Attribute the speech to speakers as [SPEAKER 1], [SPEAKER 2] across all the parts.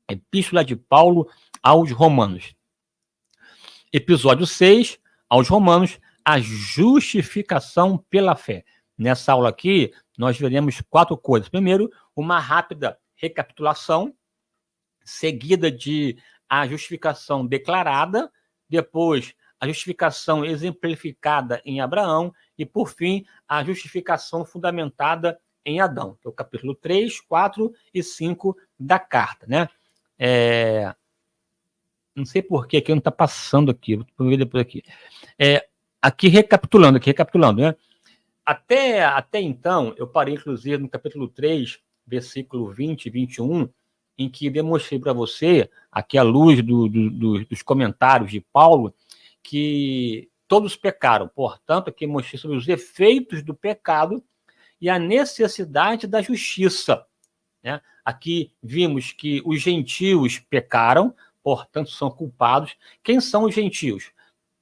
[SPEAKER 1] Epístola de Paulo aos Romanos. Episódio 6, aos Romanos, a justificação pela fé. Nessa aula aqui, nós veremos 4 coisas. Primeiro, uma rápida recapitulação, seguida de a justificação declarada, depois a justificação exemplificada em Abraão e, por fim, a justificação fundamentada em Adão, que é o capítulo 3, 4 e 5 da carta, né? Não sei por que aqui não está passando aqui, vou ver depois aqui. Aqui recapitulando, né? Até então, eu parei, inclusive, no capítulo 3, versículo 20 e 21, em que demonstrei para você, aqui à luz dos comentários de Paulo, que todos pecaram. Portanto, aqui mostrei sobre os efeitos do pecado e a necessidade da justiça, né? Aqui vimos que os gentios pecaram, portanto, são culpados. Quem são os gentios?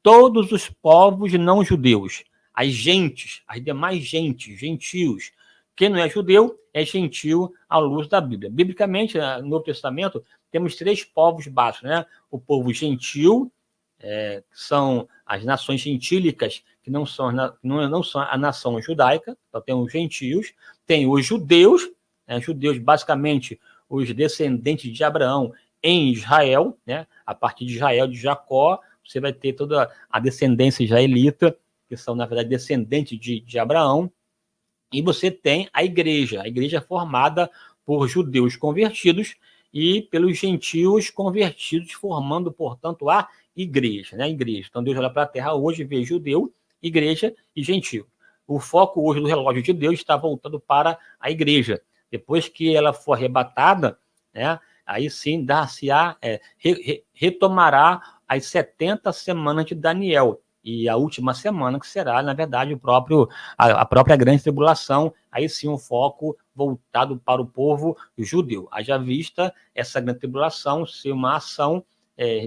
[SPEAKER 1] Todos os povos não judeus, as gentes, as demais gentes, gentios. Quem não é judeu é gentio à luz da Bíblia. Biblicamente, no Novo Testamento, temos 3 povos básicos, né? O povo gentil, que são as nações gentílicas, que não são a nação judaica, então tem os gentios, tem os judeus, judeus basicamente os descendentes de Abraão em Israel, né? A partir de Israel, de Jacó, você vai ter toda a descendência israelita, que são, na verdade, descendentes de Abraão, e você tem a igreja formada por judeus convertidos e pelos gentios convertidos, formando, portanto, a igreja, né? Então, Deus olha para a terra hoje e vê judeu, igreja e gentio. O foco hoje do relógio de Deus está voltado para a igreja. Depois que ela for arrebatada, né? Aí sim retomará as 70 semanas de Daniel, e a última semana, que será, na verdade, a própria grande tribulação, aí sim um foco voltado para o povo judeu. Haja vista essa grande tribulação ser uma ação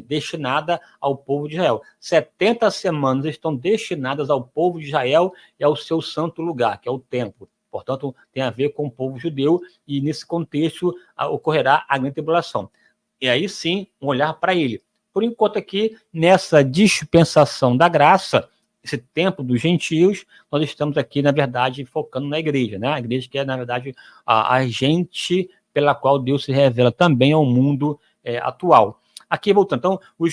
[SPEAKER 1] destinada ao povo de Israel. 70 semanas estão destinadas ao povo de Israel e ao seu santo lugar, que é o templo. Portanto, tem a ver com o povo judeu, e nesse contexto ocorrerá a grande tribulação. E aí sim, um olhar para ele. Por enquanto aqui, nessa dispensação da graça, esse tempo dos gentios, nós estamos aqui, na verdade, focando na igreja, né? A igreja que é, na verdade, a agente pela qual Deus se revela também ao mundo atual. Aqui, voltando, então, os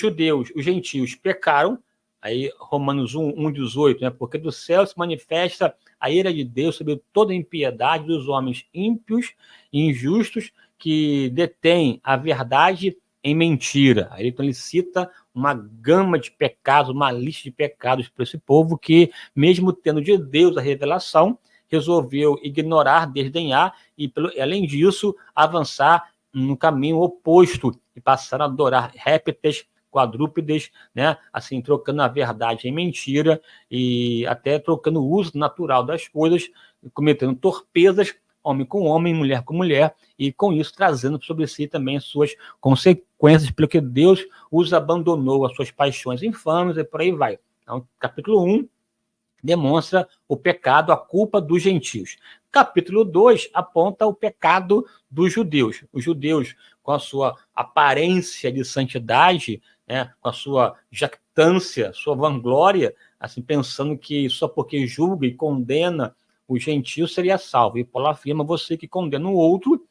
[SPEAKER 1] gentios pecaram, aí Romanos 1:18, né? Porque do céu se manifesta a ira de Deus sobre toda a impiedade dos homens ímpios e injustos que detêm a verdade em mentira. Aí, então, ele cita uma gama de pecados, uma lista de pecados para esse povo que, mesmo tendo de Deus a revelação, resolveu ignorar, desdenhar e, além disso, avançar no caminho oposto e passaram a adorar répteis, quadrúpedes, né? Assim, trocando a verdade em mentira e até trocando o uso natural das coisas, cometendo torpezas, homem com homem, mulher com mulher, e com isso trazendo sobre si também as suas consequências, pelo que Deus os abandonou, as suas paixões infames, e por aí vai. Então, capítulo 1 demonstra o pecado, a culpa dos gentios. Capítulo 2 aponta o pecado dos judeus. Os judeus, com a sua aparência de santidade, né, com a sua jactância, sua vanglória, assim, pensando que só porque julga e condena o gentio seria salvo. E Paulo afirma: você que condena o outro,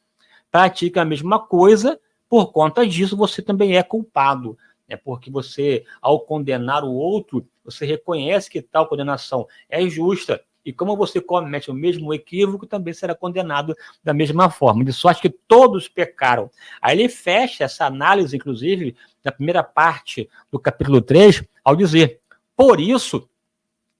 [SPEAKER 1] pratica a mesma coisa, por conta disso você também é culpado. Porque você, ao condenar o outro, você reconhece que tal condenação é justa, e como você comete o mesmo equívoco, também será condenado da mesma forma, de sorte que todos pecaram. Aí ele fecha essa análise, inclusive, na primeira parte do capítulo 3, ao dizer: por isso,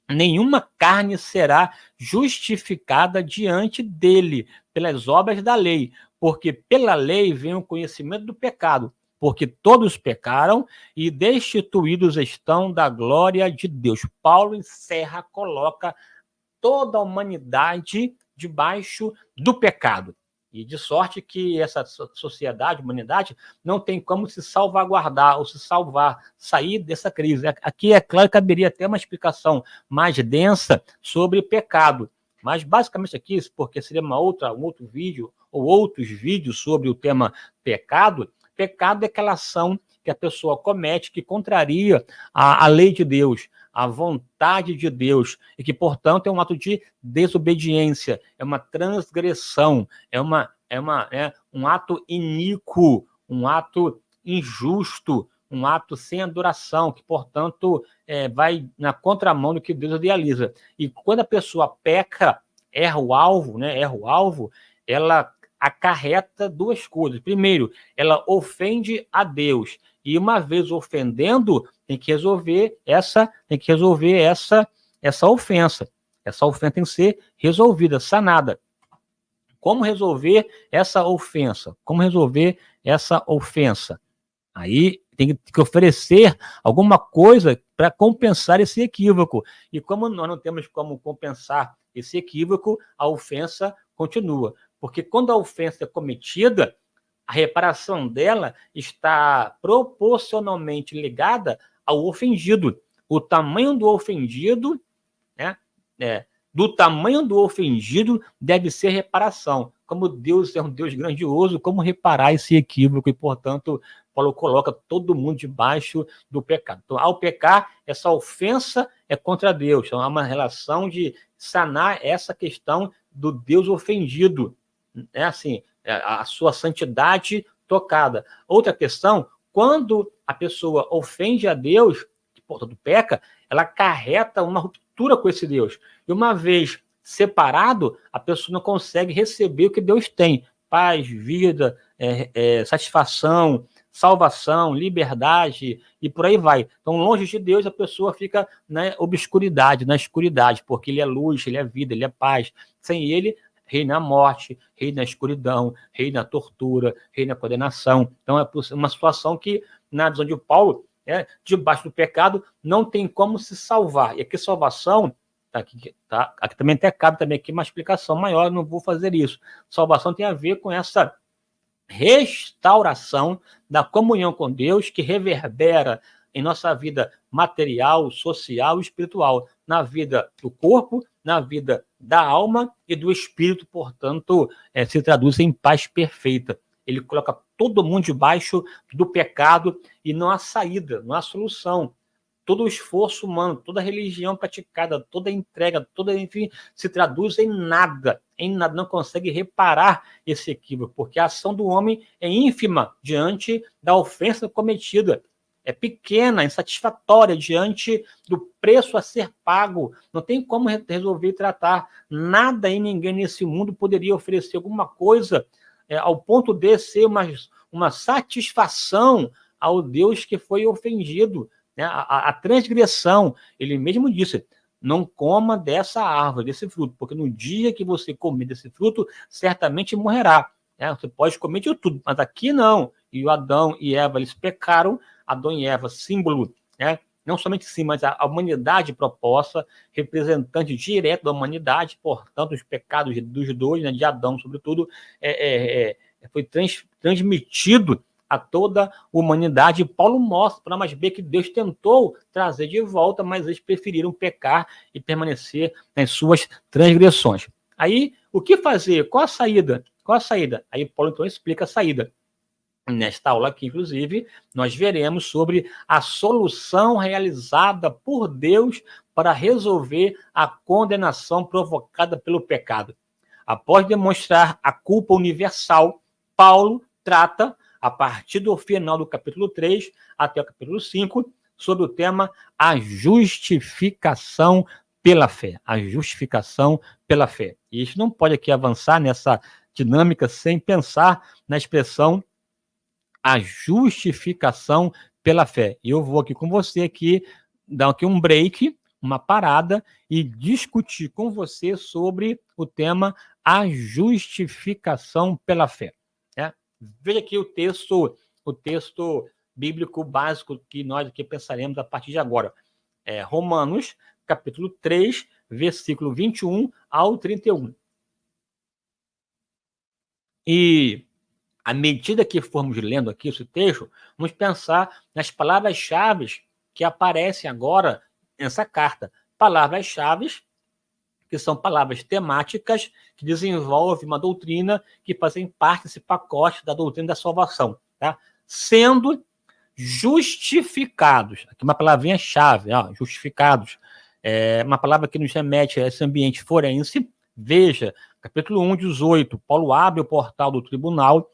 [SPEAKER 1] nenhuma carne será justificada diante dele pelas obras da lei, porque pela lei vem o conhecimento do pecado, porque todos pecaram e destituídos estão da glória de Deus. Paulo encerra, coloca toda a humanidade debaixo do pecado. E de sorte que essa sociedade, humanidade, não tem como se salvaguardar ou se salvar, sair dessa crise. Aqui, é claro, caberia até uma explicação mais densa sobre pecado. Mas, basicamente, aqui, porque seria um outro vídeo, ou outros vídeos sobre o tema pecado, Pecado é aquela ação que a pessoa comete que contraria a lei de Deus, a vontade de Deus, e que, portanto, é um ato de desobediência, é uma transgressão, é um ato iníquo, um ato injusto, um ato sem adoração, que, portanto, vai na contramão do que Deus idealiza. E quando a pessoa peca, erra o alvo, ela acarreta duas coisas. Primeiro, ela ofende a Deus. E uma vez ofendendo, tem que resolver essa ofensa. Essa ofensa tem que ser resolvida, sanada. Como resolver essa ofensa? Aí tem que oferecer alguma coisa para compensar esse equívoco. E como nós não temos como compensar esse equívoco, a ofensa continua. Porque quando a ofensa é cometida, a reparação dela está proporcionalmente ligada ao ofendido. O tamanho do ofendido, do tamanho do ofendido deve ser reparação. Como Deus é um Deus grandioso, como reparar esse equívoco? E, portanto, Paulo coloca todo mundo debaixo do pecado. Então, ao pecar, essa ofensa é contra Deus. Então, há uma relação de sanar essa questão do Deus ofendido. A sua santidade tocada. Outra questão, quando a pessoa ofende a Deus, que, portanto, peca, ela acarreta uma ruptura com esse Deus. E uma vez separado, a pessoa não consegue receber o que Deus tem. Paz, vida, satisfação, salvação, liberdade e por aí vai. Então, longe de Deus, a pessoa fica na obscuridade, na escuridade, porque Ele é luz, Ele é vida, Ele é paz. Sem Ele, reina a morte, reina a escuridão, reina a tortura, reina a condenação. Então, é uma situação que, na visão de Paulo, debaixo do pecado, não tem como se salvar. E aqui, salvação, aqui também cabe também aqui uma explicação maior, não vou fazer isso. Salvação tem a ver com essa restauração da comunhão com Deus que reverbera em nossa vida material, social e espiritual, na vida do corpo, na vida da alma e do espírito, portanto, se traduz em paz perfeita. Ele coloca todo mundo debaixo do pecado e não há saída, não há solução. Todo o esforço humano, toda a religião praticada, toda a entrega, enfim, se traduz em nada, não consegue reparar esse equívoco, porque a ação do homem é ínfima diante da ofensa cometida, é pequena, insatisfatória diante do preço a ser pago, não tem como resolver e tratar. Nada e ninguém nesse mundo poderia oferecer alguma coisa ao ponto de ser uma satisfação ao Deus que foi ofendido. A transgressão, ele mesmo disse, não coma dessa árvore, desse fruto, porque no dia que você comer desse fruto, certamente morrerá. Você pode comer de tudo, mas aqui não. E o Adão e Eva, eles pecaram, Adão e Eva, símbolo, não somente sim, mas a humanidade proposta, representante direto da humanidade, portanto, os pecados dos dois, de Adão, sobretudo, foi transmitido a toda a humanidade. E Paulo mostra para mais B que Deus tentou trazer de volta, mas eles preferiram pecar e permanecer nas suas transgressões. Aí, o que fazer? Qual a saída? Aí Paulo então explica a saída. Nesta aula aqui, inclusive, nós veremos sobre a solução realizada por Deus para resolver a condenação provocada pelo pecado. Após demonstrar a culpa universal, Paulo trata, a partir do final do capítulo 3 até o capítulo 5, sobre o tema a justificação pela fé. A justificação pela fé. E a gente não pode aqui avançar nessa dinâmica sem pensar na expressão a justificação pela fé. E eu vou aqui com você aqui, dar aqui um break, uma parada e discutir com você sobre o tema a justificação pela fé. Veja aqui o texto bíblico básico que nós aqui pensaremos a partir de agora. Romanos, capítulo 3, versículo 21 ao 31. E à medida que formos lendo aqui esse texto, vamos pensar nas palavras-chave que aparecem agora nessa carta. Palavras-chave que são palavras temáticas que desenvolvem uma doutrina que fazem parte desse pacote da doutrina da salvação. Tá? sendo justificados. Aqui uma palavrinha-chave, justificados. É uma palavra que nos remete a esse ambiente forense. Veja, capítulo 1, 18, Paulo abre o portal do tribunal,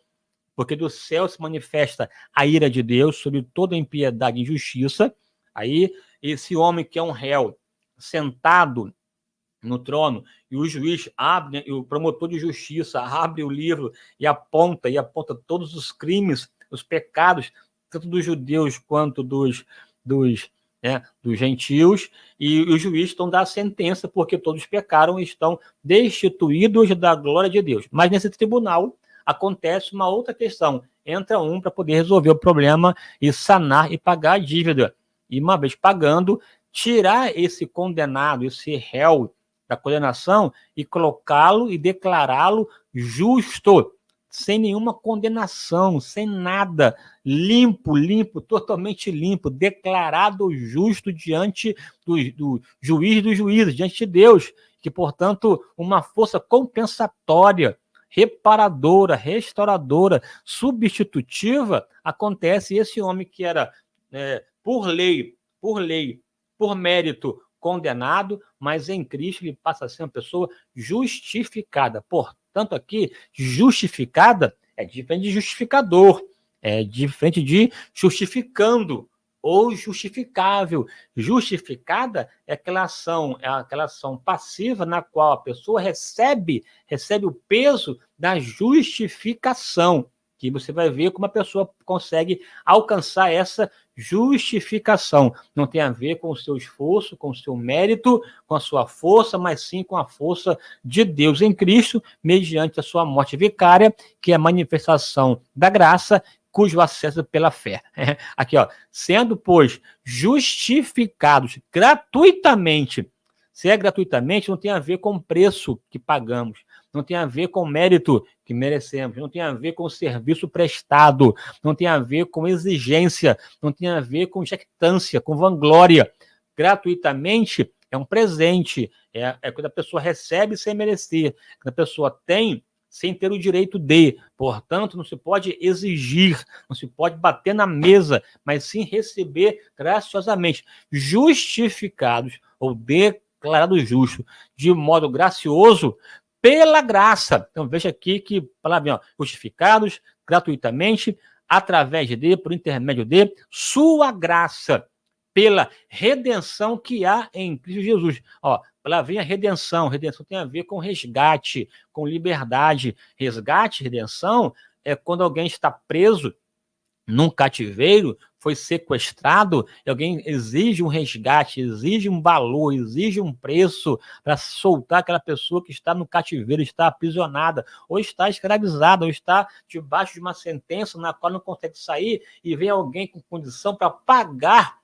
[SPEAKER 1] porque do céu se manifesta a ira de Deus sobre toda impiedade e injustiça. Aí, esse homem que é um réu, sentado no trono, e o juiz abre, e o promotor de justiça abre o livro e aponta todos os crimes, os pecados, tanto dos judeus quanto dos gentios, e os juízes estão da sentença, porque todos pecaram e estão destituídos da glória de Deus. Mas nesse tribunal acontece uma outra questão. Entra um para poder resolver o problema e sanar e pagar a dívida. E uma vez pagando, tirar esse condenado, esse réu da condenação e colocá-lo e declará-lo justo, sem nenhuma condenação, sem nada, limpo, totalmente limpo, declarado justo diante do juiz dos juízes, diante de Deus, que, portanto, uma força compensatória, reparadora, restauradora, substitutiva, acontece. E esse homem que era, por lei, por mérito, condenado, mas em Cristo ele passa a ser uma pessoa justificada. Portanto, aqui, justificada é diferente de justificador, é diferente de justificando ou justificável. Justificada é aquela ação passiva na qual a pessoa recebe o peso da justificação, que você vai ver como a pessoa consegue alcançar essa justificação. Não tem a ver com o seu esforço, com o seu mérito, com a sua força, mas sim com a força de Deus em Cristo, mediante a sua morte vicária, que é a manifestação da graça, cujo acesso pela fé. Aqui, sendo, pois, justificados gratuitamente. Se é gratuitamente, não tem a ver com o preço que pagamos, não tem a ver com o mérito que merecemos, não tem a ver com o serviço prestado, não tem a ver com exigência, não tem a ver com jactância, com vanglória. Gratuitamente é um presente, é quando a pessoa recebe sem merecer, quando a pessoa tem sem ter o direito de. Portanto, não se pode exigir, não se pode bater na mesa, mas sim receber graciosamente. Justificados ou declarados justos de modo gracioso pela graça. Então, veja aqui que palavra, justificados gratuitamente, através de, por intermédio de, sua graça, pela redenção que há em Cristo Jesus. Palavrinha redenção. Redenção tem a ver com resgate, com liberdade. Resgate, redenção, é quando alguém está preso num cativeiro, foi sequestrado, e alguém exige um resgate, exige um valor, exige um preço para soltar aquela pessoa que está no cativeiro, está aprisionada, ou está escravizada, ou está debaixo de uma sentença na qual não consegue sair, e vem alguém com condição para pagar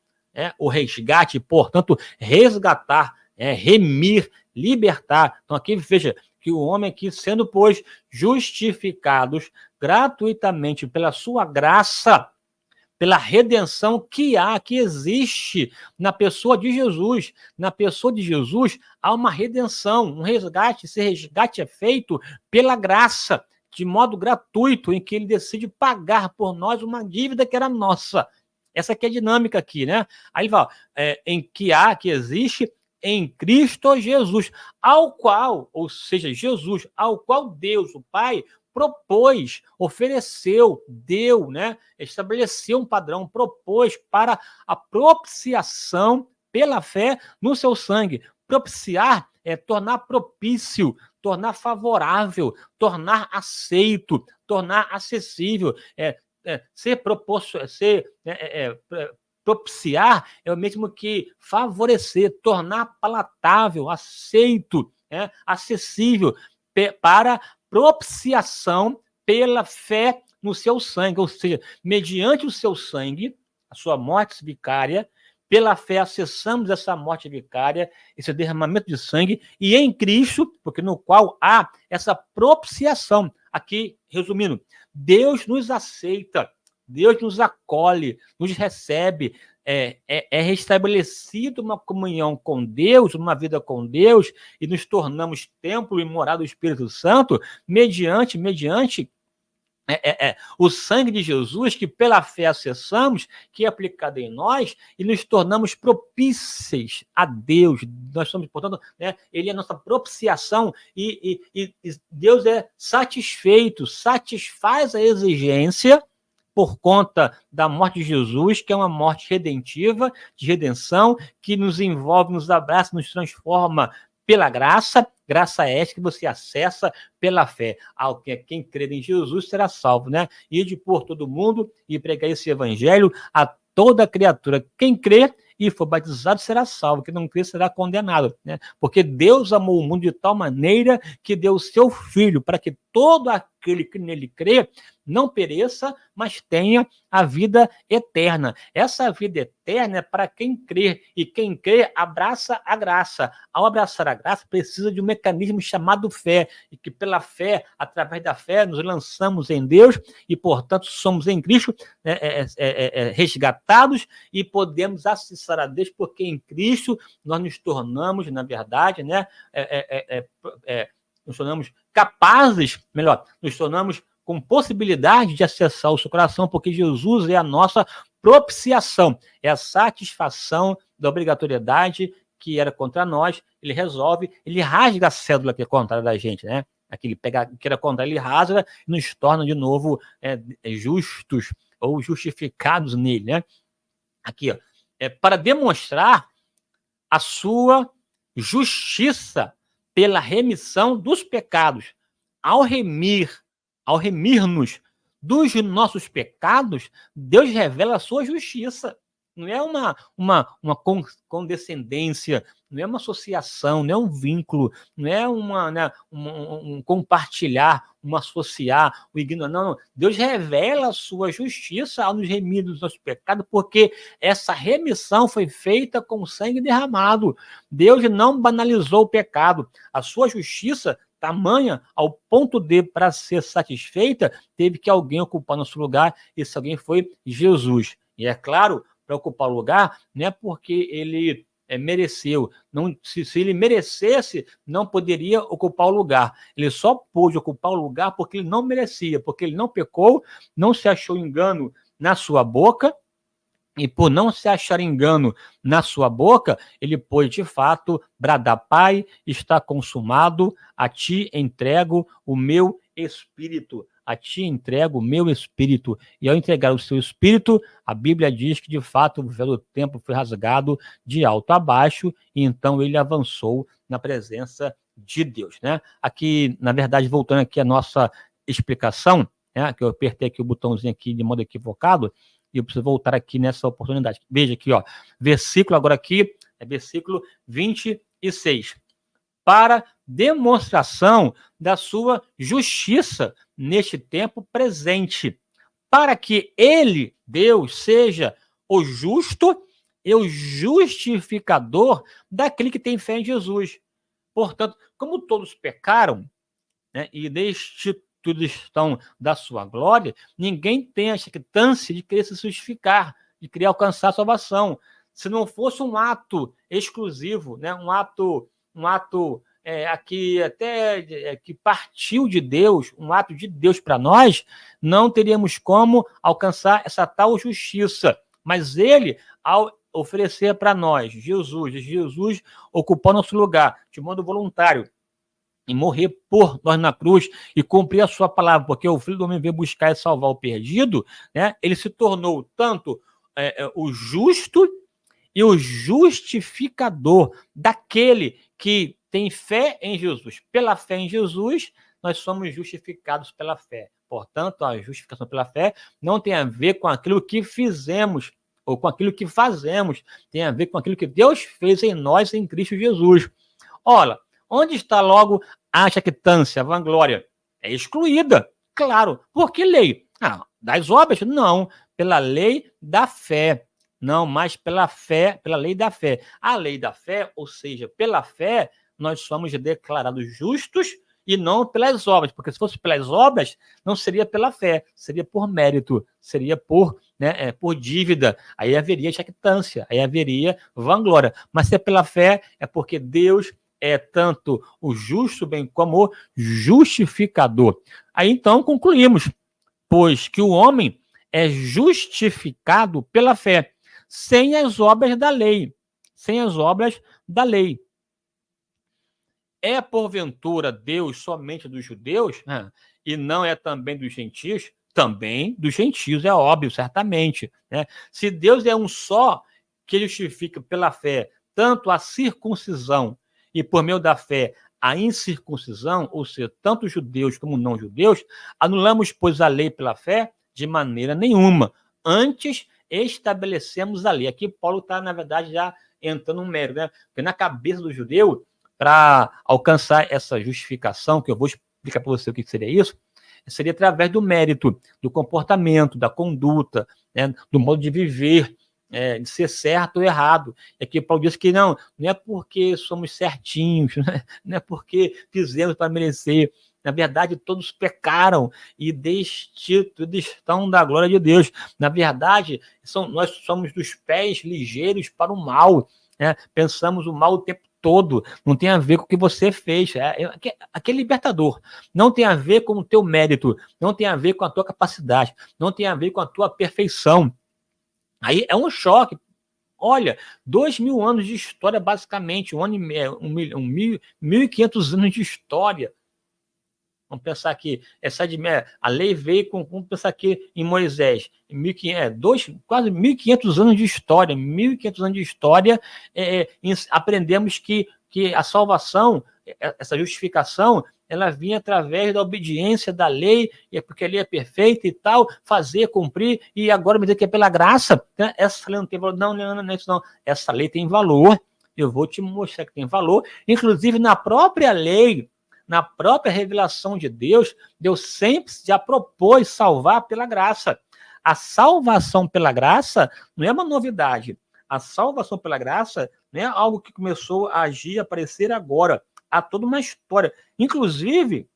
[SPEAKER 1] o resgate, portanto, resgatar, remir, libertar. Então, aqui veja que o homem aqui, sendo, pois, justificados gratuitamente pela sua graça, pela redenção que existe na pessoa de Jesus. Na pessoa de Jesus há uma redenção, um resgate. Esse resgate é feito pela graça, de modo gratuito, em que ele decide pagar por nós uma dívida que era nossa. Essa aqui é a dinâmica aqui, né? Aí vai, em que existe em Cristo Jesus, ao qual, ou seja, Jesus, ao qual Deus, o Pai, propôs, ofereceu, deu, estabeleceu um padrão, propôs para a propiciação pela fé no seu sangue. Propiciar é tornar propício, tornar favorável, tornar aceito, tornar acessível, propiciar é o mesmo que favorecer, tornar palatável, aceito, acessível, para propiciação pela fé no seu sangue, ou seja, mediante o seu sangue, a sua morte vicária, pela fé acessamos essa morte vicária, esse derramamento de sangue, e em Cristo, porque no qual há essa propiciação. Aqui, resumindo, Deus nos aceita, Deus nos acolhe, nos recebe, é restabelecida uma comunhão com Deus, uma vida com Deus, e nos tornamos templo e morada do Espírito Santo, mediante o sangue de Jesus, que pela fé acessamos, que é aplicado em nós, e nos tornamos propícios a Deus. Nós somos, portanto, né, ele é a nossa propiciação, e Deus é satisfeito, satisfaz a exigência por conta da morte de Jesus, que é uma morte redentiva, de redenção, que nos envolve, nos abraça, nos transforma pela graça esta que você acessa pela fé. Quem crer em Jesus será salvo, né? Ide por todo mundo e pregar esse evangelho a toda criatura. Quem crer e for batizado será salvo, quem não crer será condenado, né? Porque Deus amou o mundo de tal maneira que deu o seu Filho, para que todo aquele que nele crê não pereça, mas tenha a vida eterna. Essa vida eterna é para quem crê, e quem crê abraça a graça. Ao abraçar a graça, precisa de um mecanismo chamado fé, e que pela fé, através da fé, nos lançamos em Deus, e portanto somos em Cristo resgatados, e podemos acessar a Deus, porque em Cristo nós nos tornamos, na verdade, né, nos tornamos capazes, melhor, nos tornamos com possibilidade de acessar o seu coração, porque Jesus é a nossa propiciação, é a satisfação da obrigatoriedade que era contra nós. Ele resolve, ele rasga a cédula que é contrária da gente, né? Aquele que era contra ele rasga e nos torna de novo justos ou justificados nele, né? Aqui, ó, para demonstrar a sua justiça pela remissão dos pecados. Ao remir-nos dos nossos pecados, Deus revela a sua justiça. Não é uma condescendência, não é uma associação, não é um vínculo, não é um compartilhar, um associar, um ignorar. Não. Deus revela a sua justiça ao nos remir dos nossos pecados, porque essa remissão foi feita com sangue derramado. Deus não banalizou o pecado. A sua justiça tamanha ao ponto de, para ser satisfeita, teve que alguém ocupar nosso lugar, e esse alguém foi Jesus. E é claro, para ocupar o lugar, não é porque ele mereceu. Não, se ele merecesse, não poderia ocupar o lugar. Ele só pôde ocupar o lugar porque ele não merecia, porque ele não pecou, não se achou engano na sua boca, e por não se achar engano na sua boca, ele pôde, de fato, bradar: Pai, está consumado, a ti entrego o meu espírito. A ti entrego o meu espírito. E ao entregar o seu espírito, a Bíblia diz que, de fato, o véu do templo foi rasgado de alto a baixo, e então ele avançou na presença de Deus, né? Aqui, na verdade, voltando aqui à nossa explicação, né, que eu apertei aqui o botãozinho aqui de modo equivocado, e eu preciso voltar aqui nessa oportunidade. Veja aqui, ó, versículo agora aqui, é versículo 26. Para demonstração da sua justiça neste tempo presente, para que ele, Deus, seja o justo e o justificador daquele que tem fé em Jesus. Portanto, como todos pecaram, né, e destituição da sua glória, ninguém tem a jactância de querer se justificar, de querer alcançar a salvação. Se não fosse um ato exclusivo, né, um ato aqui até que partiu de Deus, um ato de Deus para nós, não teríamos como alcançar essa tal justiça. Mas ele, ao oferecer para nós Jesus ocupou nosso lugar de modo voluntário, e morrer por nós na cruz, e cumprir a sua palavra, porque o Filho do Homem veio buscar e salvar o perdido, né? Ele se tornou tanto o justo e o justificador daquele que tem fé em Jesus. Pela fé em Jesus, nós somos justificados pela fé. Portanto, a justificação pela fé não tem a ver com aquilo que fizemos ou com aquilo que fazemos, tem a ver com aquilo que Deus fez em nós, em Cristo Jesus. Ora, onde está logo a jactância, a vanglória? É excluída, claro. Por que lei? Das obras? Não, pela lei da fé. Não, mas pela fé, pela lei da fé. A lei da fé, ou seja, pela fé, nós somos declarados justos e não pelas obras, porque se fosse pelas obras, não seria pela fé, seria por mérito, seria por dívida, aí haveria jactância, aí haveria vanglória. Mas se é pela fé, é porque Deus é tanto o justo bem como o justificador. Aí então concluímos. pois que o homem é justificado pela fé, sem as obras da lei. Sem as obras da lei. É porventura Deus somente dos judeus? E não é também dos gentios? Também dos gentios, é óbvio, certamente. Né? Se Deus é um só, que justifica pela fé tanto a circuncisão e por meio da fé a incircuncisão, ou seja, tanto judeus como não judeus, anulamos, pois, a lei pela fé? De maneira nenhuma. Antes, estabelecemos a lei. Aqui Paulo está, na verdade, já entrando no mérito, né? Porque na cabeça do judeu, para alcançar essa justificação, que eu vou explicar para você o que seria isso, seria através do mérito, do comportamento, da conduta, né, do modo de viver, de ser certo ou errado. E aqui Paulo diz que não é porque somos certinhos, não é porque fizemos para merecer. Na verdade, todos pecaram e destituídos estão da glória de Deus. Na verdade, nós somos dos pés ligeiros para o mal. Né? Pensamos o mal o tempo todo, não tem a ver com o que você fez. Aquele libertador. Não tem a ver com o teu mérito, não tem a ver com a tua capacidade, não tem a ver com a tua perfeição. Aí é um choque. Olha, 2.000 anos de história, basicamente, 1.500 anos de história. Vamos pensar aqui, a lei veio vamos pensar aqui em Moisés, quase 1.500 anos de história, 1.500 anos de história, aprendemos que a salvação, essa justificação, ela vinha através da obediência da lei, porque a lei é perfeita e tal, fazer, cumprir, e agora me dizer que é pela graça, né? Essa lei não tem valor, não é isso não, essa lei tem valor, eu vou te mostrar que tem valor, inclusive na própria lei, na própria revelação de Deus, Deus sempre já propôs salvar pela graça. A salvação pela graça não é uma novidade. A salvação pela graça não é algo que começou a agir, a aparecer agora. Há toda uma história. Inclusive,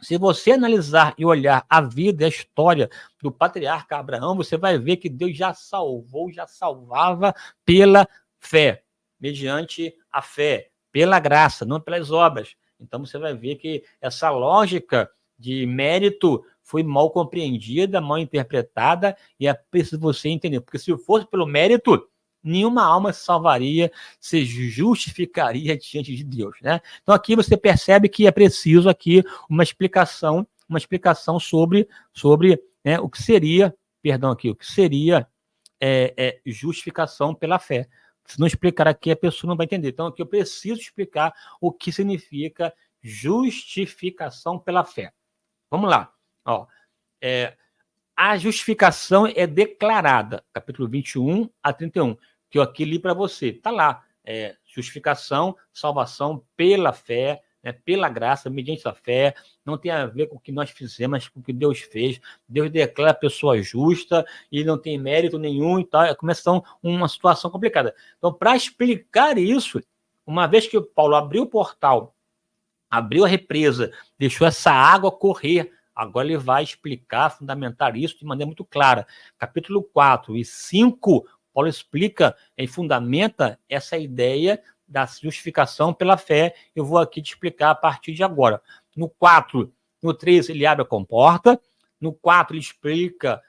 [SPEAKER 1] se você analisar e olhar a vida e a história do patriarca Abraão, você vai ver que Deus já salvava pela fé, mediante a fé, pela graça, não pelas obras. Então, você vai ver que essa lógica de mérito foi mal compreendida, mal interpretada, e é preciso você entender. Porque se fosse pelo mérito, nenhuma alma se salvaria, se justificaria diante de Deus. Né? Então, aqui você percebe que é preciso aqui uma explicação sobre né, o que seria justificação pela fé. Se não explicar aqui, a pessoa não vai entender. Então, aqui eu preciso explicar o que significa justificação pela fé. Vamos lá. A justificação é declarada, capítulo 21 a 31, que eu aqui li para você. Está lá. Justificação, salvação pela fé, né, pela graça, mediante a fé, não tem a ver com o que nós fizemos, mas com o que Deus fez. Deus declara a pessoa justa e não tem mérito nenhum e tal. Começa uma situação complicada. Então, para explicar isso, uma vez que o Paulo abriu o portal, abriu a represa, deixou essa água correr, agora ele vai explicar, fundamentar isso de maneira muito clara. Capítulo 4 e 5, Paulo explica e fundamenta essa ideia da justificação pela fé. Eu vou aqui te explicar a partir de agora. No 4, no 3, ele abre a comporta. No 4, ele explica,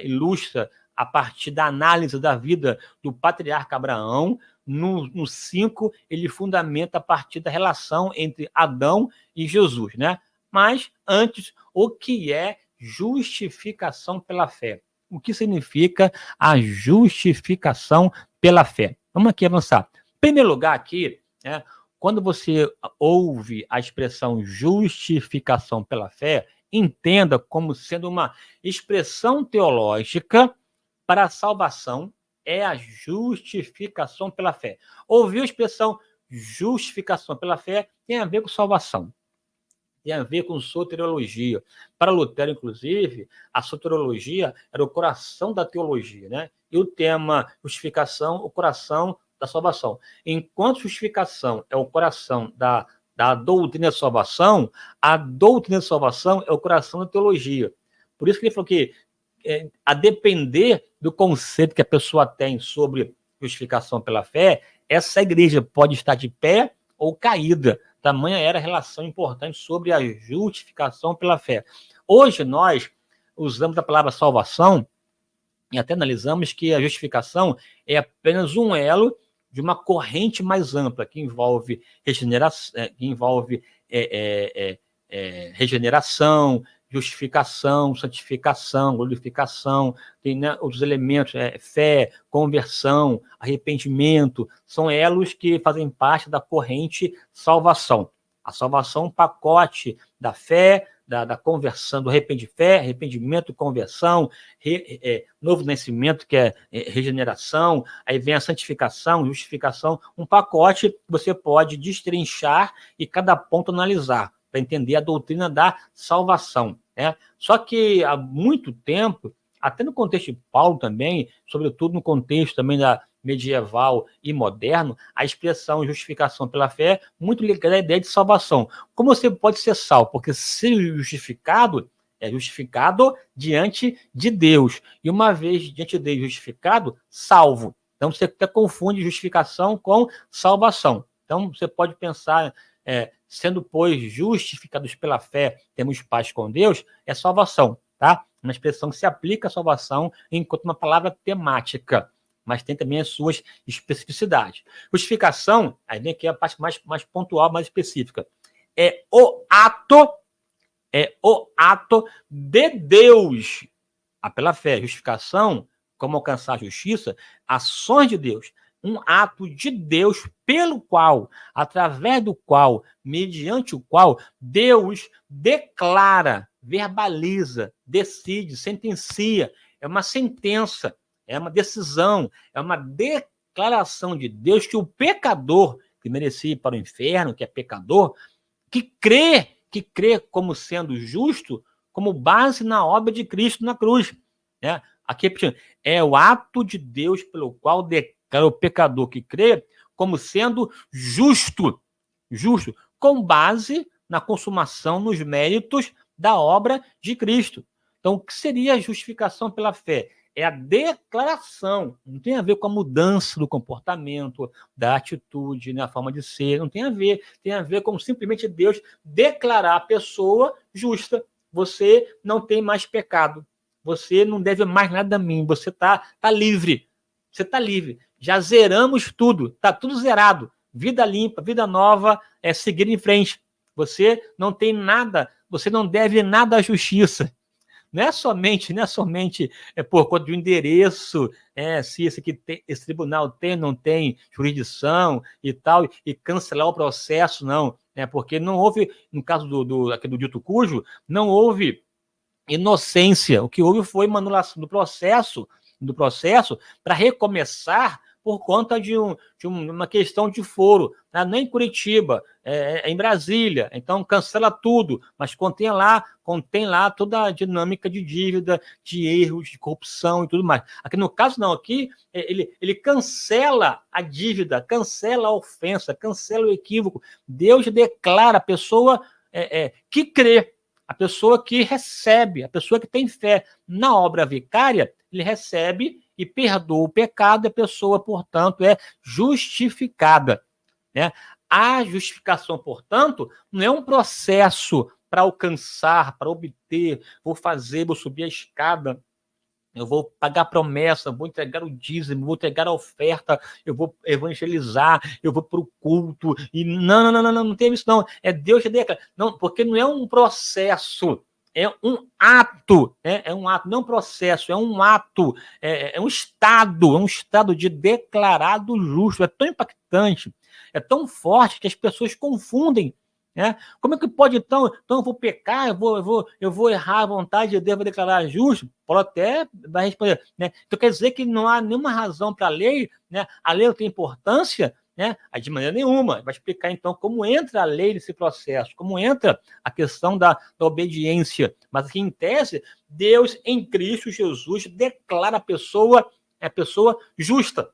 [SPEAKER 1] ilustra a partir da análise da vida do patriarca Abraão. No 5, ele fundamenta a partir da relação entre Adão e Jesus, né? Mas, antes, o que é justificação pela fé? O que significa a justificação pela fé? Vamos aqui avançar. Em primeiro lugar, aqui, quando você ouve a expressão justificação pela fé, entenda como sendo uma expressão teológica para a salvação, é a justificação pela fé. Ouviu a expressão justificação pela fé, tem a ver com salvação. Tem a ver com soteriologia. Para Lutero, inclusive, a soteriologia era o coração da teologia, né? E o tema justificação, o coração da salvação. Enquanto justificação é o coração da doutrina de salvação, a doutrina de salvação é o coração da teologia. Por isso que ele falou que, a depender do conceito que a pessoa tem sobre justificação pela fé, essa igreja pode estar de pé ou caída. Tamanha era a relação importante sobre a justificação pela fé. Hoje nós usamos a palavra salvação e até analisamos que a justificação é apenas um elo de uma corrente mais ampla, que envolve regeneração, justificação, santificação, glorificação, tem, né, outros elementos, fé, conversão, arrependimento, são elos que fazem parte da corrente salvação. A salvação é um pacote da fé, da conversão, do arrependimento, conversão, novo nascimento, que é regeneração, aí vem a santificação, justificação, um pacote que você pode destrinchar e cada ponto analisar, para entender a doutrina da salvação. Né? Só que há muito tempo, até no contexto de Paulo também, sobretudo no contexto também da medieval e moderno, a expressão justificação pela fé é muito ligada à ideia de salvação. Como você pode ser salvo? Porque ser justificado é justificado diante de Deus. E uma vez diante de Deus justificado, salvo. Então você até confunde justificação com salvação. Então você pode pensar, sendo, pois, justificados pela fé, temos paz com Deus, é salvação, tá? Uma expressão que se aplica à salvação enquanto uma palavra temática, mas tem também as suas especificidades. Justificação, aí vem aqui a parte mais pontual, mais específica. É o ato de Deus, pela fé. Justificação, como alcançar a justiça, ações de Deus. Um ato de Deus pelo qual, através do qual, mediante o qual, Deus declara, verbaliza, decide, sentencia. É uma sentença. É uma decisão, é uma declaração de Deus que o pecador, que merecia ir para o inferno, que é pecador, que crê como sendo justo, como base na obra de Cristo na cruz. Né? Aqui, é o ato de Deus pelo qual declara o pecador que crê como sendo justo, com base na consumação, nos méritos da obra de Cristo. Então, o que seria a justificação pela fé? É a declaração, não tem a ver com a mudança do comportamento, da atitude, né, a forma de ser, não tem a ver com simplesmente Deus declarar a pessoa justa. Você não tem mais pecado, você não deve mais nada a mim, você tá livre, você está livre, já zeramos tudo, está tudo zerado, vida limpa, vida nova, seguir em frente, você não tem nada, você não deve nada à justiça. Não é somente por conta de um endereço, se esse tribunal tem ou não tem jurisdição e tal, e cancelar o processo, não. Porque não houve, no caso aqui do dito cujo, não houve inocência. O que houve foi uma anulação do processo para recomeçar por conta de uma questão de foro, né? Não é em Curitiba, é em Brasília, então cancela tudo, mas contém lá toda a dinâmica de dívida, de erros, de corrupção e tudo mais. Aqui no caso não, aqui ele cancela a dívida, cancela a ofensa, cancela o equívoco. Deus declara a pessoa que crê, a pessoa que recebe, a pessoa que tem fé na obra vicária, ele recebe e perdoa o pecado, a pessoa, portanto, é justificada. Né? A justificação, portanto, não é um processo para alcançar, para obter, vou subir a escada, eu vou pagar a promessa, vou entregar o dízimo, vou entregar a oferta, eu vou evangelizar, eu vou para o culto, e não tem isso não, é Deus que declara, não, porque não é um processo, é um ato, não é um processo, é um ato, é um estado de declarado justo, é tão impactante, é tão forte que as pessoas confundem. Como é que pode, então eu vou pecar, eu vou errar à vontade de Deus, vou declarar justo? Paulo até vai responder. Então quer dizer que não há nenhuma razão para a lei, a lei não tem importância, de maneira nenhuma. Vai explicar então como entra a lei nesse processo, como entra a questão da obediência. Mas aqui em tese, Deus em Cristo Jesus declara a pessoa justa,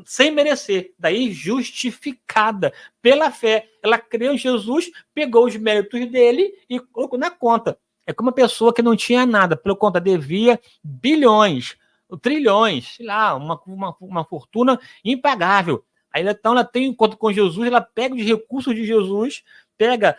[SPEAKER 1] sem merecer, daí justificada pela fé. Ela creu em Jesus, pegou os méritos dele e colocou na conta. É como uma pessoa que não tinha nada, pelo conta devia bilhões, trilhões, sei lá, uma fortuna impagável. Aí então ela tem um encontro com Jesus, ela pega os recursos de Jesus, pega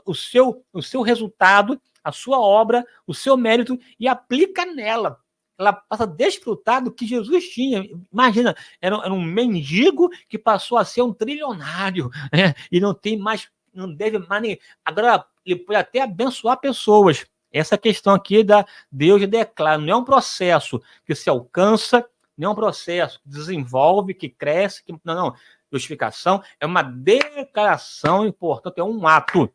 [SPEAKER 1] o seu resultado, a sua obra, o seu mérito e aplica nela. Ela passa a desfrutar do que Jesus tinha. Imagina, era um mendigo que passou a ser um trilionário, né? E não tem mais, não deve mais nem. Agora, ele pode até abençoar pessoas. Essa questão aqui da Deus declara, não é um processo que se alcança, não é um processo que desenvolve, que cresce, não. Justificação é uma declaração e, portanto, é um ato.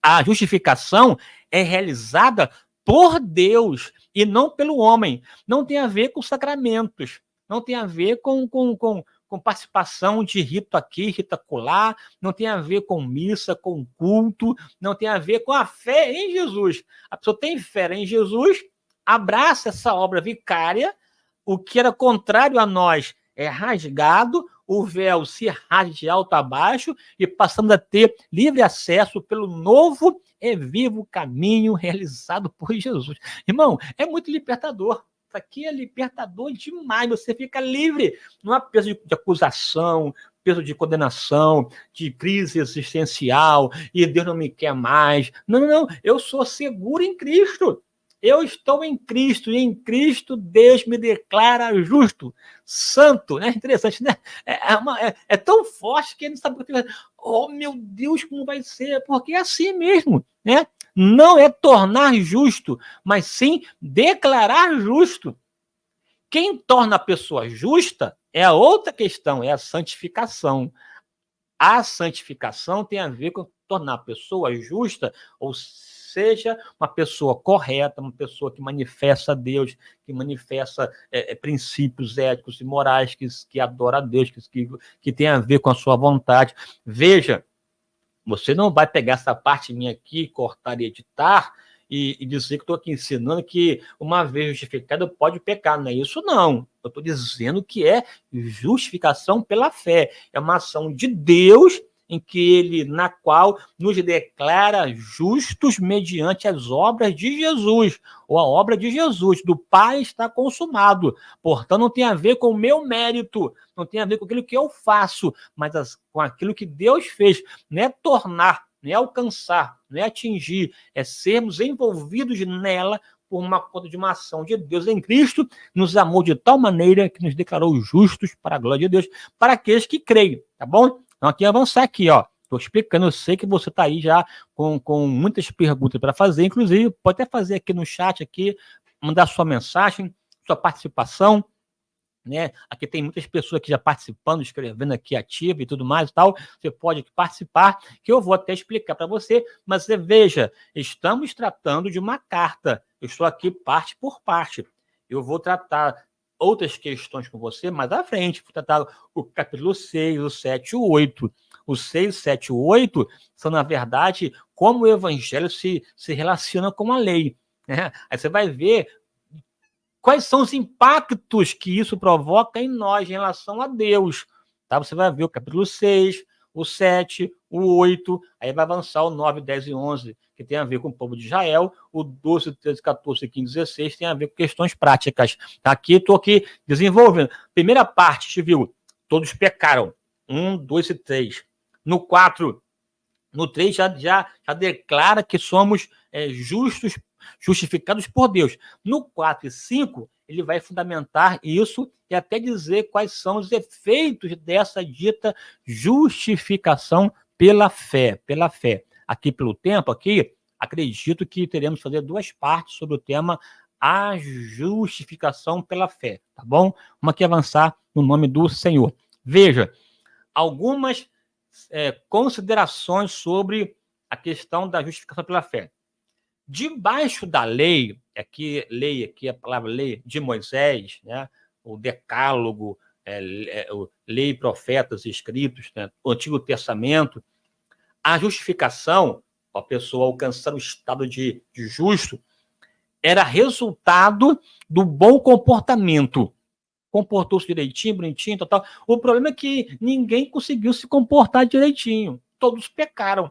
[SPEAKER 1] A justificação é realizada por Deus e não pelo homem. Não tem a ver com sacramentos, não tem a ver com participação de rito aqui, rito acolá, não tem a ver com missa, com culto, não tem a ver com a fé em Jesus. A pessoa tem fé em Jesus, abraça essa obra vicária, o que era contrário a nós é rasgado, o véu se rasga de alto a baixo e passamos a ter livre acesso pelo novo e vivo caminho realizado por Jesus. Irmão, é muito libertador. Isso aqui é libertador demais. Você fica livre. Não há peso de acusação, peso de condenação, de crise existencial, e Deus não me quer mais. Não. Eu sou seguro em Cristo. Eu estou em Cristo, e em Cristo Deus me declara justo, santo, né? Interessante, né? É tão forte que ele não sabe o que vai. Oh, meu Deus, como vai ser? Porque é assim mesmo, né? Não é tornar justo, mas sim declarar justo. Quem torna a pessoa justa é a outra questão, é a santificação. A santificação tem a ver com tornar a pessoa justa, ou seja, uma pessoa correta, uma pessoa que manifesta a Deus, que manifesta princípios éticos e morais, que adora a Deus, que tem a ver com a sua vontade. Veja, você não vai pegar essa parte minha aqui, cortar e editar, e dizer que estou aqui ensinando que uma vez justificado pode pecar. Não é isso, não. Eu estou dizendo que é justificação pela fé. É uma ação de Deus na qual nos declara justos mediante as obras de Jesus, ou a obra de Jesus, do Pai está consumado. Portanto, não tem a ver com o meu mérito, não tem a ver com aquilo que eu faço, mas com aquilo que Deus fez. Não é tornar, não é alcançar, não é atingir, é sermos envolvidos nela por uma conta de uma ação de Deus em Cristo, nos amou de tal maneira que nos declarou justos para a glória de Deus, para aqueles que creem, tá bom? Então, aqui avançar aqui, ó. Estou explicando, eu sei que você está aí já com muitas perguntas para fazer, inclusive, pode até fazer aqui no chat, aqui, mandar sua mensagem, sua participação, né? Aqui tem muitas pessoas aqui já participando, escrevendo aqui ativo e tudo mais e tal. Você pode participar, que eu vou até explicar para você, mas você veja, estamos tratando de uma carta. Eu estou aqui parte por parte. Eu vou tratar outras questões com você mais à frente. Vou tratar o capítulo 6, o 7 e o 8. O 6, 7 e o 8 são, na verdade, como o evangelho se relaciona com a lei, né? Aí você vai ver quais são os impactos que isso provoca em nós em relação a Deus. Tá? Você vai ver o capítulo 6, o 7, o 8, aí vai avançar o 9, 10 e 11, que tem a ver com o povo de Israel, o 12, 13, 14, 15, 16 tem a ver com questões práticas. Tá? Aqui estou aqui desenvolvendo. Primeira parte, a gente viu, todos pecaram. 1, 2 e 3. No 4, no 3 já declara que somos justos, justificados por Deus. No 4 e 5, ele vai fundamentar isso e até dizer quais são os efeitos dessa dita justificação pela fé. Pela fé. Aqui pelo tempo, aqui, acredito que teremos que fazer 2 partes sobre o tema a justificação pela fé, tá bom? Vamos aqui avançar no nome do Senhor. Veja, algumas considerações sobre a questão da justificação pela fé. Debaixo da lei aqui a palavra lei de Moisés, né, o decálogo, lei, profetas e escritos, né, o Antigo Testamento, a justificação, a pessoa alcançar o estado de justo, era resultado do bom comportamento. Comportou-se direitinho, bonitinho, tal. O problema é que ninguém conseguiu se comportar direitinho. Todos pecaram.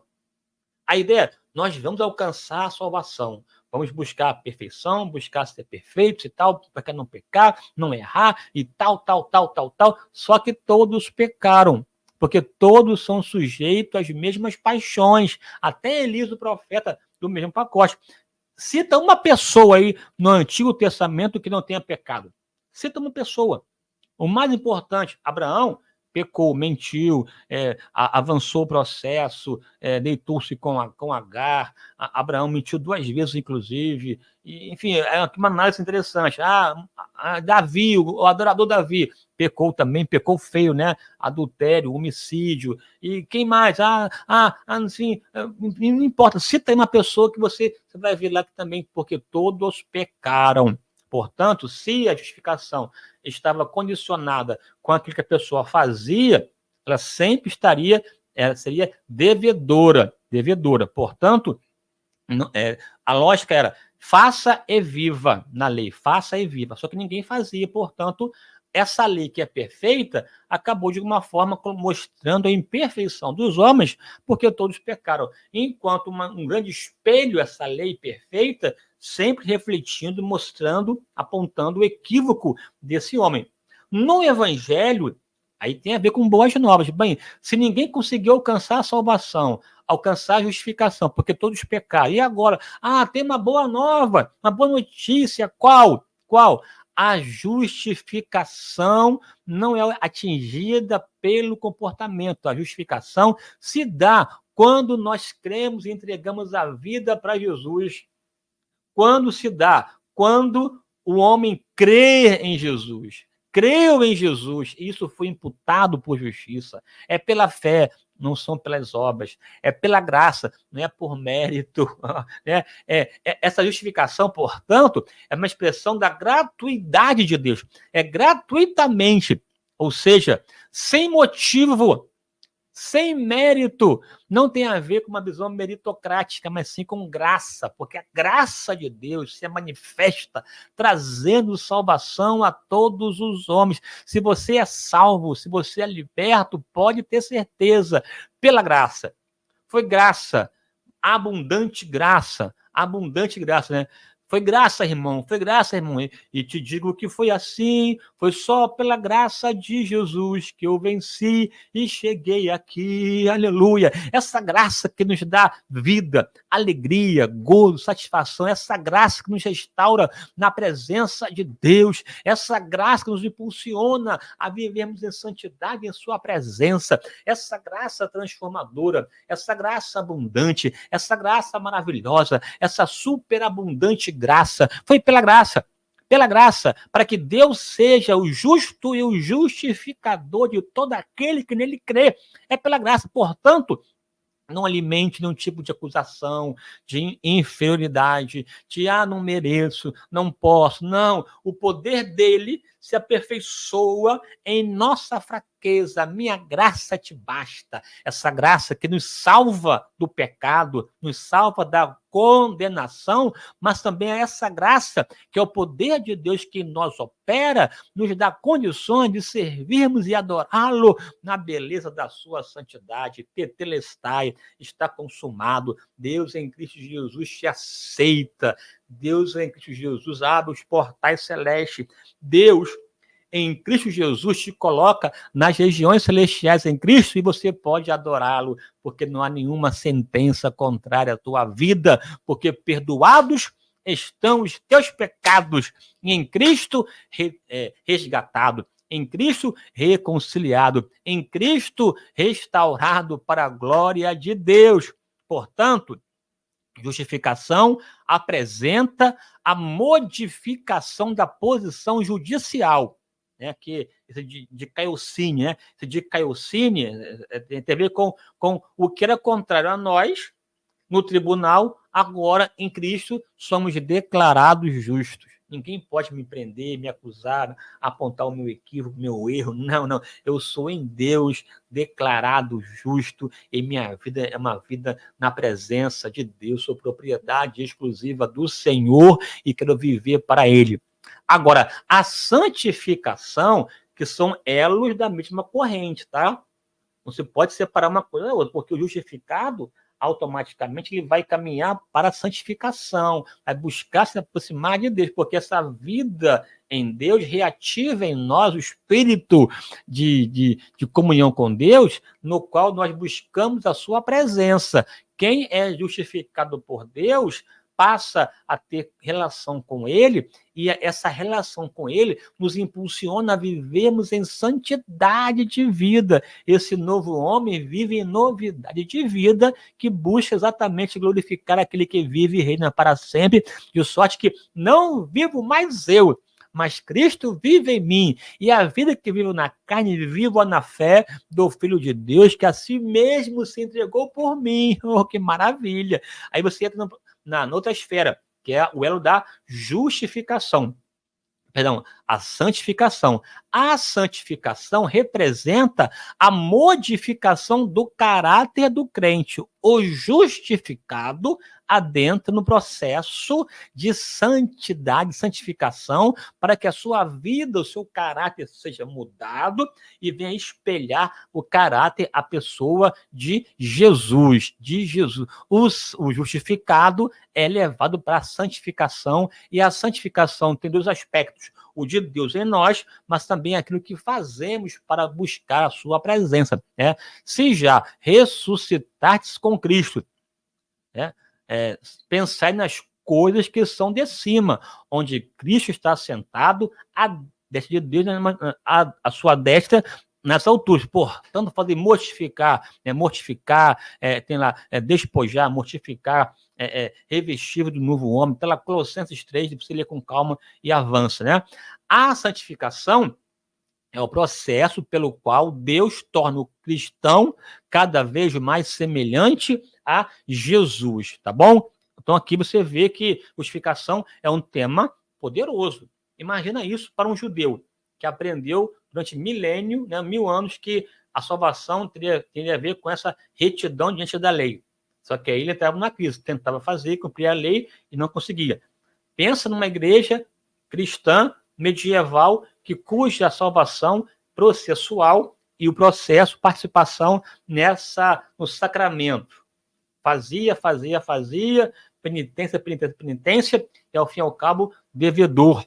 [SPEAKER 1] A ideia é, nós vamos alcançar a salvação. Vamos buscar a perfeição, buscar ser perfeitos e tal, para não pecar, não errar e tal. Só que todos pecaram, porque todos são sujeitos às mesmas paixões. Até Elias, o profeta, do mesmo pacote. Cita uma pessoa aí no Antigo Testamento que não tenha pecado. Cita uma pessoa. O mais importante, Abraão pecou, mentiu, avançou o processo, deitou-se com Agar. Abraão mentiu 2 vezes, inclusive. E, enfim, é uma análise interessante. Davi, o adorador Davi, pecou também, pecou feio, né? Adultério, homicídio. E quem mais? Assim, não importa. Cita aí uma pessoa que você vai ver lá que também, porque todos pecaram. Portanto, se a justificação estava condicionada com aquilo que a pessoa fazia, ela sempre seria devedora. Portanto, a lógica era faça e viva na lei, faça e viva. Só que ninguém fazia, portanto, essa lei que é perfeita acabou de alguma forma mostrando a imperfeição dos homens, porque todos pecaram. Enquanto um grande espelho, essa lei perfeita, sempre refletindo, mostrando, apontando o equívoco desse homem. No Evangelho, aí tem a ver com boas novas. Bem, se ninguém conseguiu alcançar a salvação, alcançar a justificação, porque todos pecaram, e agora? Tem uma boa nova, uma boa notícia. Qual? A justificação não é atingida pelo comportamento. A justificação se dá quando nós cremos e entregamos a vida para Jesus. Quando se dá? Quando o homem crê em Jesus. Creu em Jesus, e isso foi imputado por justiça. É pela fé, não são pelas obras. É pela graça, não é por mérito. Né? Essa justificação, portanto, é uma expressão da gratuidade de Deus. É gratuitamente, ou seja, sem motivo, sem mérito. Não tem a ver com uma visão meritocrática, mas sim com graça, porque a graça de Deus se manifesta trazendo salvação a todos os homens. Se você é salvo, se você é liberto, pode ter certeza, pela graça. Foi graça, abundante graça, né? Foi graça, irmão. E te digo que foi assim, foi só pela graça de Jesus que eu venci e cheguei aqui. Aleluia. Essa graça que nos dá vida, alegria, gozo, satisfação, essa graça que nos restaura na presença de Deus, essa graça que nos impulsiona a vivermos em santidade em sua presença, essa graça transformadora, essa graça abundante, essa graça maravilhosa, essa superabundante graça, foi pela graça, para que Deus seja o justo e o justificador de todo aquele que nele crê. É pela graça, portanto, não alimente nenhum tipo de acusação, de inferioridade, de não mereço, não posso. Não, o poder dele se aperfeiçoa em nossa fraqueza. Minha graça te basta. Essa graça que nos salva do pecado, nos salva da condenação, mas também é essa graça que é o poder de Deus que em nós opera, nos dá condições de servirmos e adorá-lo na beleza da sua santidade. Tetelestai, está consumado. Deus em Cristo Jesus te aceita. Deus em Cristo Jesus abre os portais celestes. Deus em Cristo Jesus te coloca nas regiões celestiais em Cristo e você pode adorá-lo, porque não há nenhuma sentença contrária à tua vida, porque perdoados estão os teus pecados, e em Cristo resgatado, em Cristo reconciliado, em Cristo restaurado para a glória de Deus. Portanto, justificação apresenta a modificação da posição judicial, né, que de Caiocine, né? Esse de Caiocine tem a ver com o que era contrário a nós no tribunal. Agora, em Cristo, somos declarados justos. Ninguém pode me prender, me acusar, apontar o meu equívoco, o meu erro. Não. Eu sou em Deus declarado justo e minha vida é uma vida na presença de Deus. Sou propriedade exclusiva do Senhor e quero viver para Ele. Agora, a santificação, que são elos da mesma corrente, tá? Você pode separar uma coisa da outra, porque o justificado, automaticamente, ele vai caminhar para a santificação, vai buscar se aproximar de Deus, porque essa vida em Deus reativa em nós o espírito de comunhão com Deus, no qual nós buscamos a sua presença. Quem é justificado por Deus passa a ter relação com ele, e essa relação com ele nos impulsiona a vivermos em santidade de vida. Esse novo homem vive em novidade de vida, que busca exatamente glorificar aquele que vive e reina para sempre, de sorte que não vivo mais eu, mas Cristo vive em mim, e a vida que vivo na carne, vivo na fé do Filho de Deus, que a si mesmo se entregou por mim. Oh, que maravilha! Aí você entra na outra esfera, que é o elo da justificação. Perdão, a santificação. A santificação representa a modificação do caráter do crente. O justificado adentra no processo de santidade, santificação, para que a sua vida, o seu caráter seja mudado e venha espelhar o caráter, a pessoa de Jesus. O justificado é levado para a santificação, e a santificação tem dois aspectos: o de Deus em nós, mas também aquilo que fazemos para buscar a sua presença. Né? Se já ressuscitastes com Cristo, né? Pensai nas coisas que são de cima, onde Cristo está sentado à destra de Deus, a sua destra nas alturas. Portanto, fazer mortificar, tem lá, despojar, mortificar, revestir do novo homem. Está lá Colossenses 3, você lê com calma e avança, né? A santificação é o processo pelo qual Deus torna o cristão cada vez mais semelhante a Jesus, tá bom? Então aqui você vê que justificação é um tema poderoso. Imagina isso para um judeu que aprendeu durante milênio, né, 1000 anos, que a salvação teria a ver com essa retidão diante da lei. Só que aí ele estava na crise, tentava fazer, cumprir a lei e não conseguia. Pensa numa igreja cristã medieval cuja salvação processual e o processo, participação no sacramento. Fazia, penitência, e ao fim e ao cabo, devedor.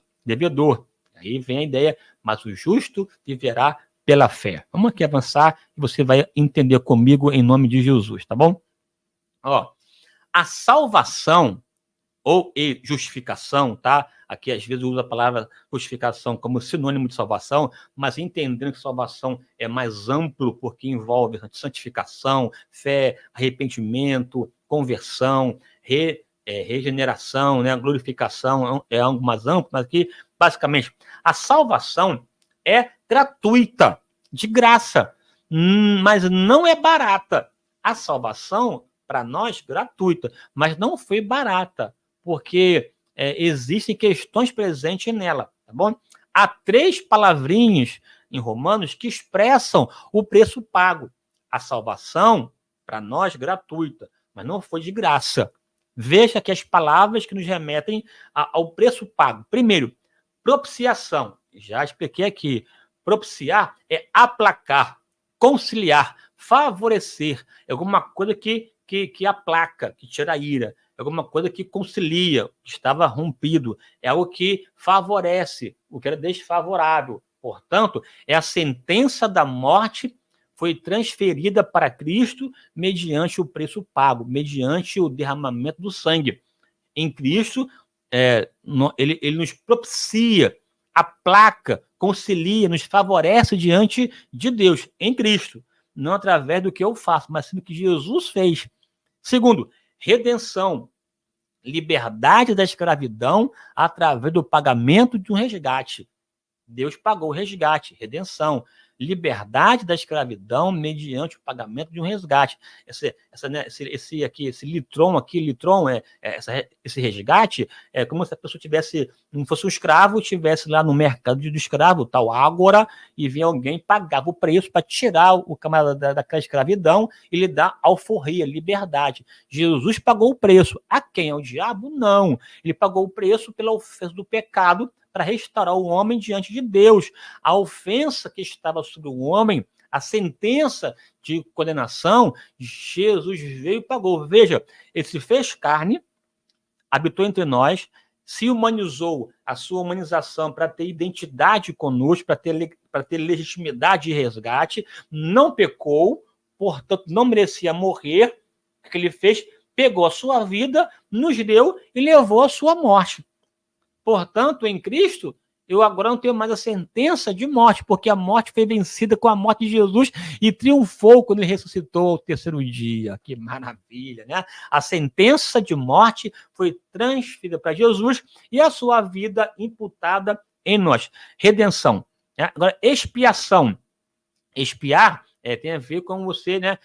[SPEAKER 1] Aí vem a ideia, mas o justo viverá pela fé. Vamos aqui avançar e você vai entender comigo em nome de Jesus, tá bom? Ó, a salvação ou justificação, tá? Aqui às vezes usa a palavra justificação como sinônimo de salvação, mas entendendo que salvação é mais amplo, porque envolve santificação, fé, arrependimento, conversão, regeneração, né? Glorificação, é algo mais amplo, mas aqui, basicamente, a salvação é gratuita, de graça, mas não é barata. A salvação, para nós, gratuita, mas não foi barata, porque existem questões presentes nela, tá bom? Há 3 palavrinhas em Romanos que expressam o preço pago. A salvação, para nós, gratuita, mas não foi de graça. Veja que as palavras que nos remetem ao preço pago. Primeiro, propiciação. Já expliquei aqui. Propiciar é aplacar, conciliar, favorecer. É alguma coisa que aplaca, que tira a ira. É alguma coisa que concilia, que estava rompido. É algo que favorece, o que era desfavorável. Portanto, é a sentença da morte foi transferida para Cristo mediante o preço pago, mediante o derramamento do sangue. Em Cristo, ele nos propicia, aplaca, concilia, nos favorece diante de Deus, em Cristo. Não através do que eu faço, mas sim do que Jesus fez. Segundo, redenção, liberdade da escravidão através do pagamento de um resgate. Deus pagou o resgate, redenção, liberdade da escravidão mediante o pagamento de um resgate. Esse litron, esse resgate é como se a pessoa não fosse um escravo, estivesse lá no mercado do escravo, tal ágora, e vinha alguém, pagava o preço para tirar o camarada daquela escravidão e lhe dar alforria, liberdade. Jesus pagou o preço. A quem? Ao diabo? Não. Ele pagou o preço pela ofensa do pecado, para restaurar o homem diante de Deus. A ofensa que estava sobre o homem, a sentença de condenação, Jesus veio e pagou. Veja, ele se fez carne, habitou entre nós, se humanizou, a sua humanização para ter identidade conosco, para ter legitimidade e resgate, não pecou, portanto, não merecia morrer, O que ele fez? Pegou a sua vida, nos deu e levou a sua morte. Portanto, em Cristo, eu agora não tenho mais a sentença de morte, porque a morte foi vencida com a morte de Jesus e triunfou quando ele ressuscitou ao terceiro dia. Que maravilha, né? A sentença de morte foi transferida para Jesus e a sua vida imputada em nós. Redenção. Né? Agora, expiação. Expiar tem a ver com você, né,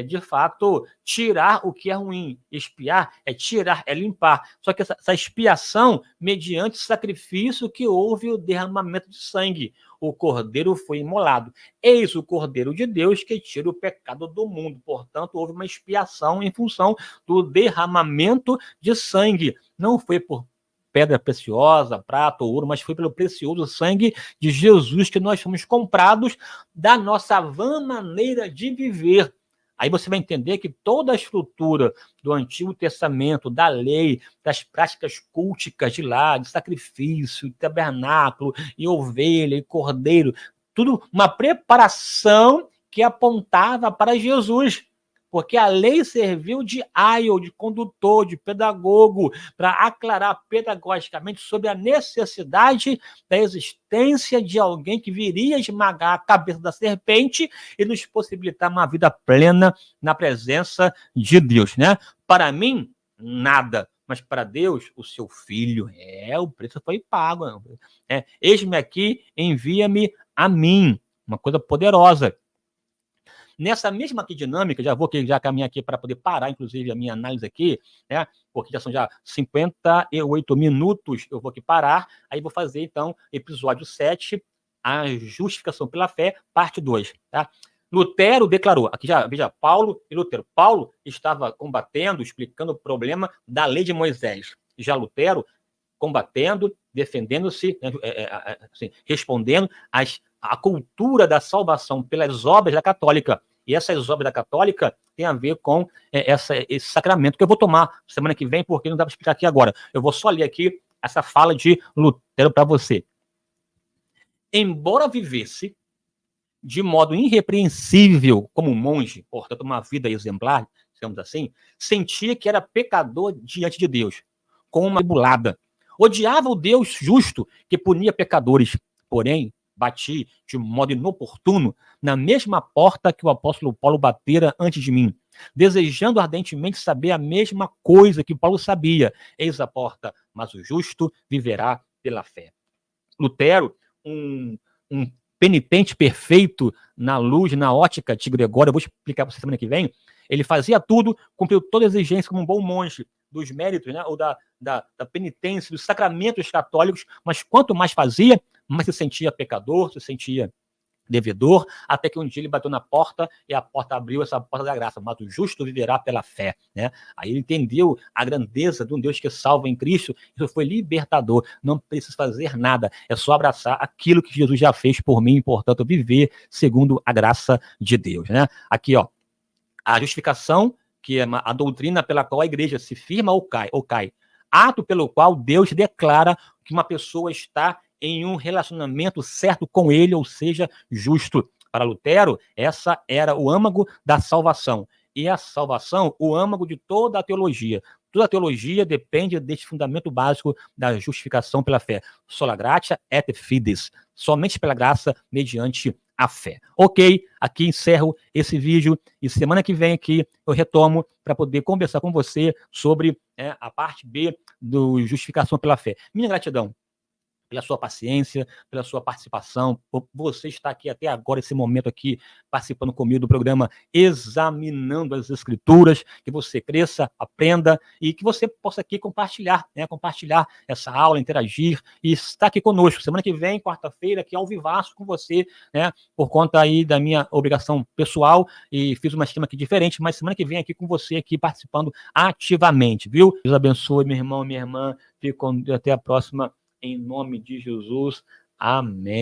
[SPEAKER 1] de fato, tirar o que é ruim. Expiar é tirar, é limpar. Só que essa expiação, mediante sacrifício que houve o derramamento de sangue. O cordeiro foi imolado. Eis o cordeiro de Deus que tira o pecado do mundo. Portanto, houve uma expiação em função do derramamento de sangue. Não foi por pedra preciosa, prata ou ouro, mas foi pelo precioso sangue de Jesus que nós fomos comprados da nossa vã maneira de viver. Aí você vai entender que toda a estrutura do Antigo Testamento, da lei, das práticas culticas de lá, de sacrifício, de tabernáculo, e ovelha, e cordeiro, tudo uma preparação que apontava para Jesus. Porque a lei serviu de aio, de condutor, de pedagogo, para aclarar pedagogicamente sobre a necessidade da existência de alguém que viria esmagar a cabeça da serpente e nos possibilitar uma vida plena na presença de Deus, né? Para mim, nada. Mas para Deus, o seu filho, o preço foi pago. Eis-me aqui, envia-me a mim. Uma coisa poderosa. Nessa mesma aqui dinâmica, já vou caminhar aqui para poder parar, inclusive, a minha análise aqui, né? Porque já são 58 minutos, eu vou aqui parar, aí vou fazer, então, episódio 7, a justificação pela fé, parte 2, tá? Lutero declarou, aqui já, veja, Paulo e Lutero. Paulo estava combatendo, explicando o problema da lei de Moisés. Já Lutero, combatendo, defendendo-se, assim, respondendo a cultura da salvação pelas obras da católica. E essas obras da católica têm a ver com esse sacramento que eu vou tomar semana que vem, porque não dá para explicar aqui agora. Eu vou só ler aqui essa fala de Lutero para você. Embora vivesse de modo irrepreensível como monge, portanto, uma vida exemplar, digamos assim, sentia que era pecador diante de Deus, com uma tribulada. Odiava o Deus justo que punia pecadores, porém, bati de modo inoportuno na mesma porta que o apóstolo Paulo batera antes de mim, desejando ardentemente saber a mesma coisa que Paulo sabia. Eis a porta, mas o justo viverá pela fé. Lutero, um penitente perfeito na luz, na ótica de Gregório, eu vou explicar para você semana que vem, ele fazia tudo, cumpriu toda a exigência como um bom monge, dos méritos, né, ou da penitência, dos sacramentos católicos, mas quanto mais fazia, mais se sentia pecador, se sentia devedor, até que um dia ele bateu na porta e a porta abriu, essa porta da graça, mas o justo viverá pela fé, né? Aí ele entendeu a grandeza de um Deus que salva em Cristo, isso foi libertador, não precisa fazer nada, é só abraçar aquilo que Jesus já fez por mim, portanto viver segundo a graça de Deus, né? Aqui, ó, a justificação, que é a doutrina pela qual a igreja se firma ou cai, ato pelo qual Deus declara que uma pessoa está em um relacionamento certo com ele, ou seja, justo. Para Lutero, essa era o âmago da salvação. E a salvação, o âmago de toda a teologia. Toda a teologia depende desse fundamento básico da justificação pela fé. Sola gratia et fides. Somente pela graça, mediante a fé. Ok, aqui encerro esse vídeo e semana que vem aqui eu retomo para poder conversar com você sobre a parte B do justificação pela fé. Minha gratidão pela sua paciência, pela sua participação, por você estar aqui até agora, esse momento aqui, participando comigo do programa Examinando as Escrituras, que você cresça, aprenda e que você possa aqui compartilhar, né, compartilhar essa aula, interagir e estar aqui conosco. Semana que vem, quarta-feira, aqui ao vivaço com você, né, por conta aí da minha obrigação pessoal e fiz uma esquema aqui diferente, mas semana que vem aqui com você, aqui participando ativamente, viu? Deus abençoe, meu irmão, minha irmã, fico até a próxima. Em nome de Jesus, amém.